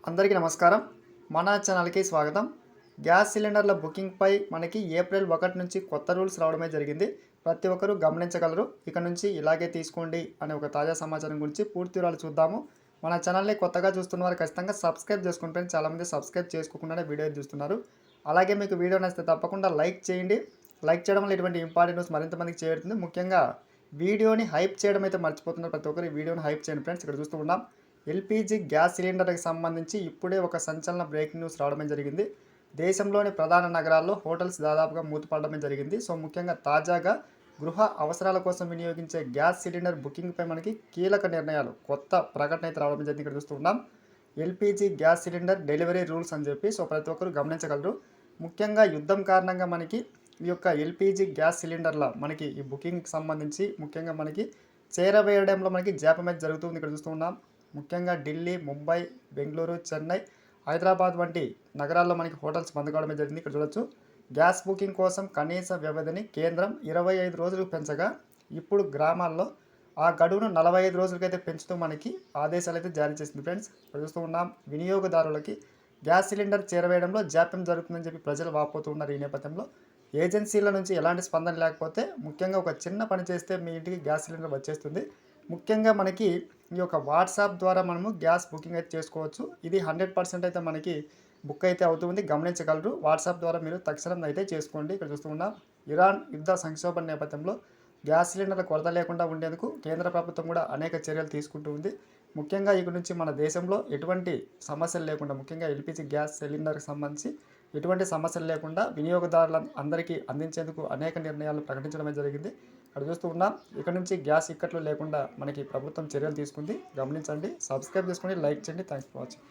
అందరికీ నమస్కారం. మన ఛానల్‌కి స్వాగతం. గ్యాస్ సిలిండర్ల బుకింగ్‌పై మనకి ఏప్రిల్ 1 నుంచి కొత్త రూల్స్ రావడమే జరిగింది. ప్రతి ఒక్కరూ గమనించగలరు. ఇక నుంచి ఇలాగే తీసుకోండి అనే ఒక తాజా సమాచారం గురించి పూర్తి వివరాలు చూద్దాము. మన ఛానల్‌ని కొత్తగా చూస్తున్న వారు ఖచ్చితంగా సబ్స్క్రైబ్ చేసుకోండి ఫ్రెండ్స్. చాలామంది సబ్స్క్రైబ్ చేసుకోకుండానే వీడియో చూస్తున్నారు. అలాగే మీకు వీడియో నచ్చితే తప్పకుండా లైక్ చేయండి. లైక్ చేయడం వల్ల ఇటువంటి ఇంపార్టెంట్ న్యూస్ మరింత మందికి చేరుతుంది. ముఖ్యంగా వీడియోని హైప్ చేయడం అయితే మర్చిపోతున్నారు. ప్రతి ఒక్కరు ఈ వీడియోని హైప్ చేయండి ఫ్రెండ్స్. ఇక్కడ చూస్తూ ఉన్నాం. ఎల్పీజీ గ్యాస్ సిలిండర్కి సంబంధించి ఇప్పుడే ఒక సంచలన బ్రేకింగ్ న్యూస్ రావడమే జరిగింది. దేశంలోని ప్రధాన నగరాల్లో హోటల్స్ దాదాపుగా మూతపడడమే జరిగింది. సో ముఖ్యంగా తాజాగా గృహ అవసరాల కోసం వినియోగించే గ్యాస్ సిలిండర్ బుకింగ్పై మనకి కీలక నిర్ణయాలు, కొత్త ప్రకటన అయితే రావడం జరిగింది. ఇక్కడ చూస్తున్నాం LPG gas cylinder delivery rules అని చెప్పి. సో ప్రతి ఒక్కరు గమనించగలరు. ముఖ్యంగా యుద్ధం కారణంగా మనకి ఈ యొక్క ఎల్పీజీ గ్యాస్ సిలిండర్ల మనకి ఈ బుకింగ్కి సంబంధించి ముఖ్యంగా మనకి చేరవేయడంలో మనకి జాప్యం అయితే జరుగుతుంది. ఇక్కడ చూస్తున్నాం ముఖ్యంగా ఢిల్లీ, ముంబై, బెంగళూరు, చెన్నై, హైదరాబాద్ వంటి నగరాల్లో మనకి హోటల్స్ బంద్ కావడమే జరిగింది. ఇక్కడ చూడొచ్చు. గ్యాస్ బుకింగ్ కోసం కనీస వ్యవధిని కేంద్రం 25 రోజులకు పెంచగా ఇప్పుడు గ్రామాల్లో ఆ గడువును 45 రోజులకైతే పెంచుతూ మనకి ఆదేశాలు అయితే జారీ చేసింది ఫ్రెండ్స్. ఇక్కడ చూస్తూ ఉన్నాం వినియోగదారులకి గ్యాస్ సిలిండర్ చేరవేయడంలో జాప్యం జరుగుతుందని చెప్పి ప్రజలు వాపోతూ ఉన్నారు. ఈ నేపథ్యంలో ఏజెన్సీల నుంచి ఎలాంటి స్పందన లేకపోతే ముఖ్యంగా ఒక చిన్న పని చేస్తే మీ ఇంటికి గ్యాస్ సిలిండర్ వచ్చేస్తుంది. ముఖ్యంగా మనకి ఈ యొక్క వాట్సాప్ ద్వారా మనము గ్యాస్ బుకింగ్ అయితే చేసుకోవచ్చు. ఇది 100% అయితే మనకి బుక్ అయితే అవుతుంది. గమనించగలరు. వాట్సాప్ ద్వారా మీరు తక్షణం అయితే చేసుకోండి. ఇక్కడ చూస్తూ ఉన్నాం ఇరాన్ యుద్ధ సంక్షోభం నేపథ్యంలో గ్యాస్ సిలిండర్ల కొరత లేకుండా ఉండేందుకు కేంద్ర ప్రభుత్వం కూడా అనేక చర్యలు తీసుకుంటూ ఉంది. ముఖ్యంగా ఇక నుంచి మన దేశంలో ఎటువంటి సమస్యలు లేకుండా, ముఖ్యంగా ఎల్పీజీ గ్యాస్ సిలిండర్కి సంబంధించి ఎటువంటి సమస్యలు లేకుండా వినియోగదారుల అందరికీ అందించేందుకు అనేక నిర్ణయాలు ప్రకటించడమే జరిగింది. అక్కడ చూస్తూ ఉన్నాం ఇక్కడ నుంచి గ్యాస్ ఇక్కట్లు లేకుండా మనకి ప్రభుత్వం చర్యలు తీసుకుంది. గమనించండి. సబ్స్క్రైబ్ చేసుకోండి, లైక్ చేయండి. Thanks for watching.